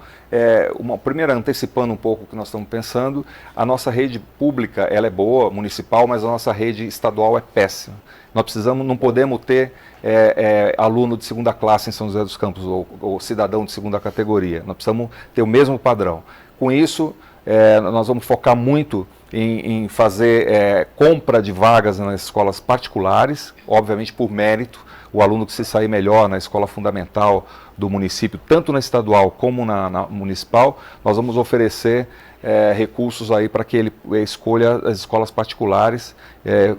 primeiro antecipando um pouco o que nós estamos pensando, a nossa rede pública ela é boa, municipal, mas a nossa rede estadual é péssima. Nós não podemos ter aluno de segunda classe em São José dos Campos ou cidadão de segunda categoria. Nós precisamos ter o mesmo padrão. Com isso, nós vamos focar muito em fazer compra de vagas nas escolas particulares, obviamente por mérito. O aluno que se sair melhor na escola fundamental do município, tanto na estadual como na municipal, nós vamos oferecer recursos aí para que ele escolha as escolas particulares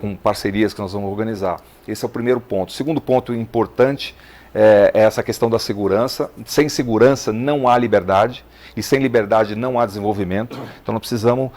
com parcerias que nós vamos organizar. Esse é o primeiro ponto. O segundo ponto importante é essa questão da segurança. Sem segurança não há liberdade e sem liberdade não há desenvolvimento. Então nós precisamos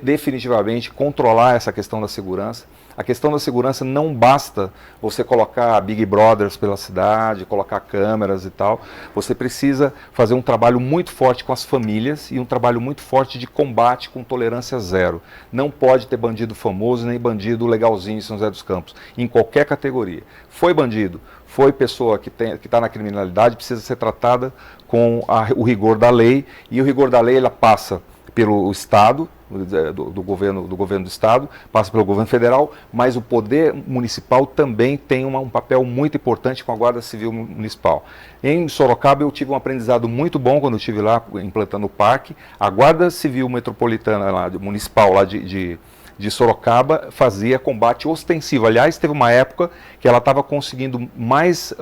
definitivamente controlar essa questão da segurança. A questão da segurança não basta você colocar Big Brothers pela cidade, colocar câmeras e tal. Você precisa fazer um trabalho muito forte com as famílias e um trabalho muito forte de combate com tolerância zero. Não pode ter bandido famoso nem bandido legalzinho em São José dos Campos, em qualquer categoria. Foi bandido, foi pessoa que está na criminalidade, precisa ser tratada com o rigor da lei, e o rigor da lei ela passa pelo Estado, do governo do Estado, passa pelo governo federal, mas o poder municipal também tem um papel muito importante com a Guarda Civil Municipal. Em Sorocaba eu tive um aprendizado muito bom quando eu estive lá implantando o parque. A Guarda Civil Metropolitana Municipal lá de Sorocaba fazia combate ostensivo. Aliás, teve uma época que ela estava conseguindo mais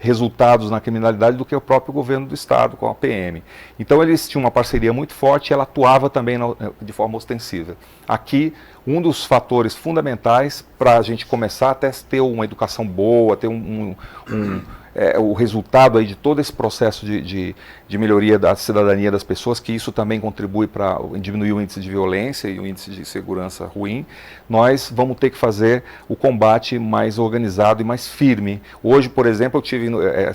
resultados na criminalidade do que o próprio governo do estado com a PM. Então eles tinham uma parceria muito forte e ela atuava também de forma ostensiva. Aqui, um dos fatores fundamentais para a gente começar até ter uma educação boa, ter o resultado aí de todo esse processo de melhoria da cidadania das pessoas, que isso também contribui para diminuir o índice de violência e o índice de segurança ruim, nós vamos ter que fazer o combate mais organizado e mais firme. Hoje, por exemplo,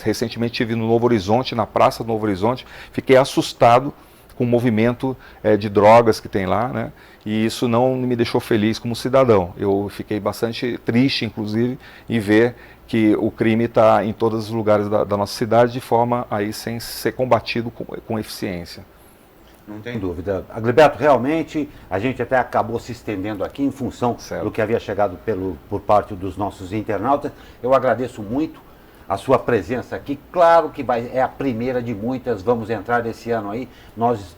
recentemente estive no Novo Horizonte, na Praça do Novo Horizonte, fiquei assustado com o movimento de drogas que tem lá, né? E isso não me deixou feliz como cidadão. Eu fiquei bastante triste, inclusive, em ver que o crime está em todos os lugares da nossa cidade, de forma aí sem ser combatido com eficiência. Não tem dúvida. Agleberto, realmente, a gente até acabou se estendendo aqui em função do que havia chegado por parte dos nossos internautas. Eu agradeço muito a sua presença aqui. Claro que é a primeira de muitas, vamos entrar esse ano aí. Nós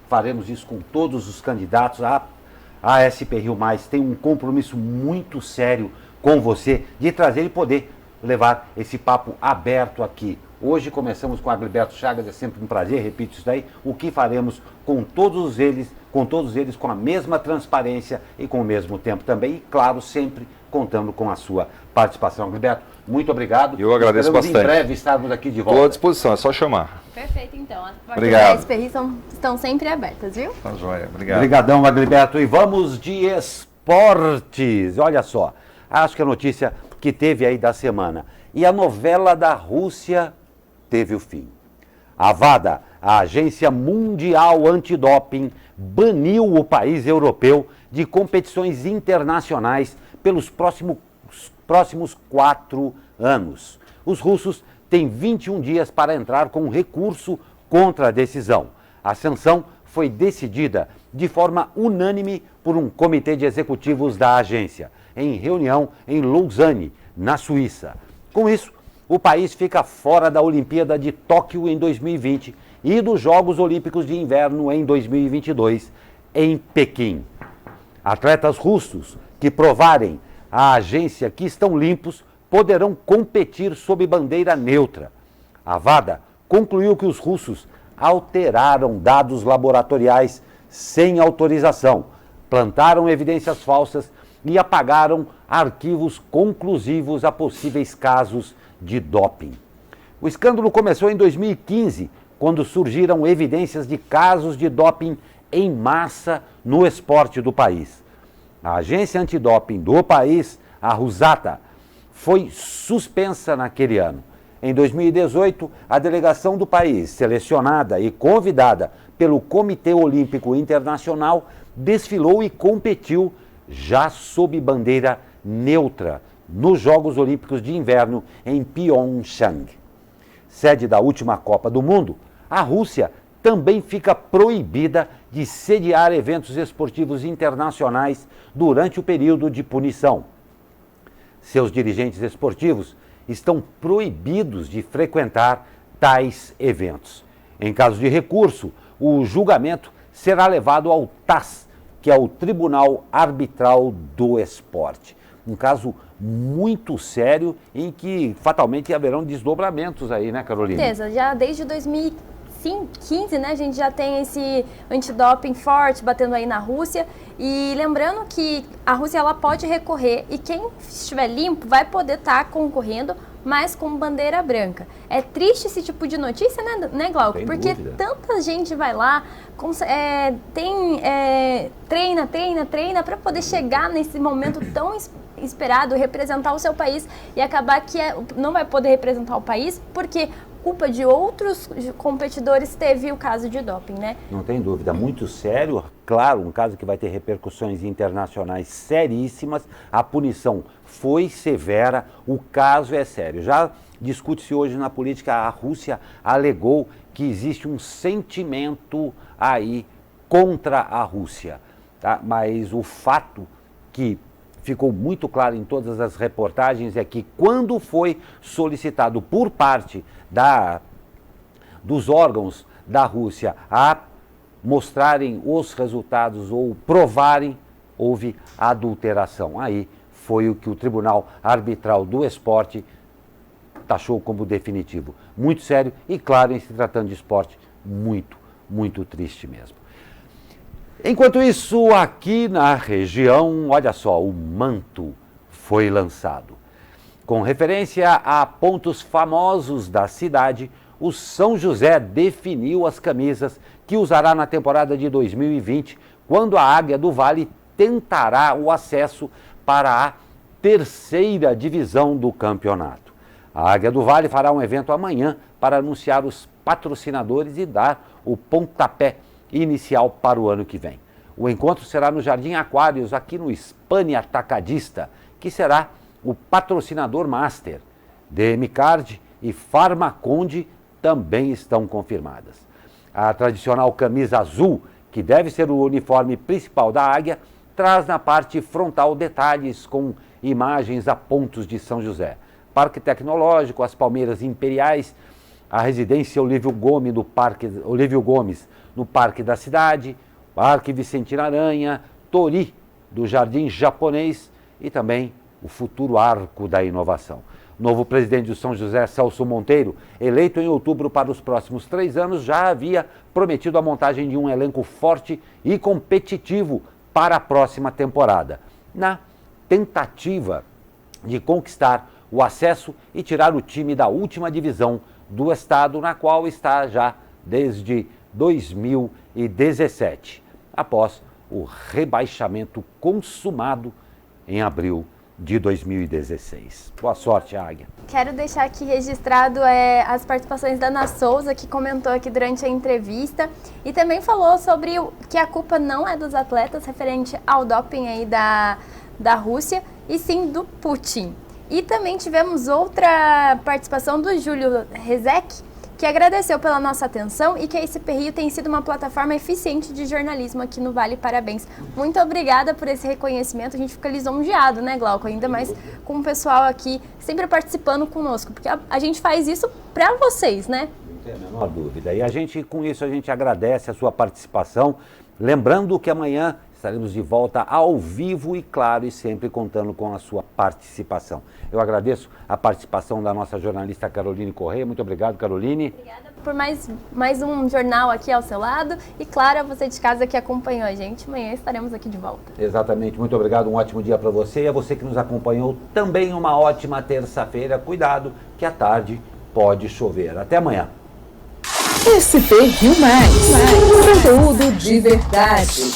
faremos isso com todos os candidatos. A SP Rio Mais tem um compromisso muito sério com você de trazer e poder levar esse papo aberto aqui. Hoje começamos com o Agilberto Chagas, é sempre um prazer, repito isso daí. O que faremos com todos eles com a mesma transparência e com o mesmo tempo também. E, claro, sempre contando com a sua participação. Agilberto, muito obrigado. Eu agradeço bastante. bastante. Em breve estarmos aqui de volta. Estou à disposição, é só chamar. Perfeito, então. As portas Obrigado. da SPRI estão sempre abertas, viu? Tá joia, obrigado. Obrigadão, Agilberto. E vamos de esportes. Olha só, acho que a notícia que teve aí da semana. E a novela da Rússia teve o fim. A WADA, a Agência Mundial Antidoping, baniu o país europeu de competições internacionais pelos próximos 4 anos. Os russos têm 21 dias para entrar com um recurso contra a decisão. A sanção foi decidida de forma unânime por um comitê de executivos da agência, em reunião em Lausanne, na Suíça. Com isso, o país fica fora da Olimpíada de Tóquio em 2020 e dos Jogos Olímpicos de Inverno em 2022, em Pequim. Atletas russos que provarem à agência que estão limpos poderão competir sob bandeira neutra. A WADA concluiu que os russos alteraram dados laboratoriais sem autorização, plantaram evidências falsas e apagaram arquivos conclusivos a possíveis casos de doping. O escândalo começou em 2015, quando surgiram evidências de casos de doping em massa no esporte do país. A agência antidoping do país, a Rusata, foi suspensa naquele ano. Em 2018, a delegação do país, selecionada e convidada pelo Comitê Olímpico Internacional, desfilou e competiu já sob bandeira neutra nos Jogos Olímpicos de Inverno em Pyeongchang. Sede da última Copa do Mundo, a Rússia também fica proibida de sediar eventos esportivos internacionais durante o período de punição. Seus dirigentes esportivos estão proibidos de frequentar tais eventos. Em caso de recurso, o julgamento será levado ao TAS, que é o Tribunal Arbitral do Esporte. Um caso muito sério em que fatalmente haverão desdobramentos aí, né, Carolina? Com certeza, já desde 2015, né, a gente já tem esse antidoping forte batendo aí na Rússia. E lembrando que a Rússia ela pode recorrer e quem estiver limpo vai poder estar concorrendo, mas com bandeira branca. É triste esse tipo de notícia, né Glauco? Sem porque dúvida. tanta gente vai lá, treina para poder chegar nesse momento tão esperado, representar o seu país e acabar que não vai poder representar o país porque culpa de outros competidores teve o caso de doping, né? Não tem dúvida, muito sério, claro, um caso que vai ter repercussões internacionais seríssimas, a punição foi severa, o caso é sério. Já discute-se hoje na política, a Rússia alegou que existe um sentimento aí contra a Rússia, tá? Mas o fato que ficou muito claro em todas as reportagens é que quando foi solicitado por parte dos órgãos da Rússia a mostrarem os resultados ou provarem, houve adulteração. Aí foi o que o Tribunal Arbitral do Esporte taxou como definitivo. Muito sério e, claro, em se tratando de esporte, muito, muito triste mesmo. Enquanto isso, aqui na região, olha só, o manto foi lançado. Com referência a pontos famosos da cidade, o São José definiu as camisas que usará na temporada de 2020, quando a Águia do Vale tentará o acesso para a 3ª divisão do campeonato. A Águia do Vale fará um evento amanhã para anunciar os patrocinadores e dar o pontapé inicial para o ano que vem. O encontro será no Jardim Aquários, aqui no Spani Atacadista, que será o patrocinador master. DM Card e Farmaconde também estão confirmadas. A tradicional camisa azul, que deve ser o uniforme principal da Águia, traz na parte frontal detalhes com imagens a pontos de São José. Parque Tecnológico, as Palmeiras Imperiais, a residência Olívio Gomes no Parque da Cidade, Parque Vicentina Aranha, Tori do Jardim Japonês e também o futuro Arco da Inovação. Novo presidente do São José, Celso Monteiro, eleito em outubro para os próximos 3 anos, já havia prometido a montagem de um elenco forte e competitivo para a próxima temporada, na tentativa de conquistar o acesso e tirar o time da última divisão do estado, na qual está já desde 2017, após o rebaixamento consumado em abril de 2016. Boa sorte, Águia. Quero deixar aqui registrado as participações da Ana Souza, que comentou aqui durante a entrevista e também falou sobre que a culpa não é dos atletas referente ao doping aí da Rússia, e sim do Putin. E também tivemos outra participação do Júlio Rezek, que agradeceu pela nossa atenção e que a SP Rio tem sido uma plataforma eficiente de jornalismo aqui no Vale. Parabéns. Muito obrigada por esse reconhecimento. A gente fica lisonjeado, né, Glauco? Ainda mais com o pessoal aqui sempre participando conosco, porque a gente faz isso para vocês, né? Não tem a menor dúvida. E com isso a gente agradece a sua participação. Lembrando que amanhã estaremos de volta ao vivo e, claro, e sempre contando com a sua participação. Eu agradeço a participação da nossa jornalista Caroline Correia. Muito obrigado, Caroline. Obrigada por mais um jornal aqui ao seu lado. E, claro, a você de casa que acompanhou a gente. Amanhã estaremos aqui de volta. Exatamente. Muito obrigado. Um ótimo dia para você. E a você que nos acompanhou, também uma ótima terça-feira. Cuidado, que à tarde pode chover. Até amanhã. SP Rio Mais. Conteúdo de verdade.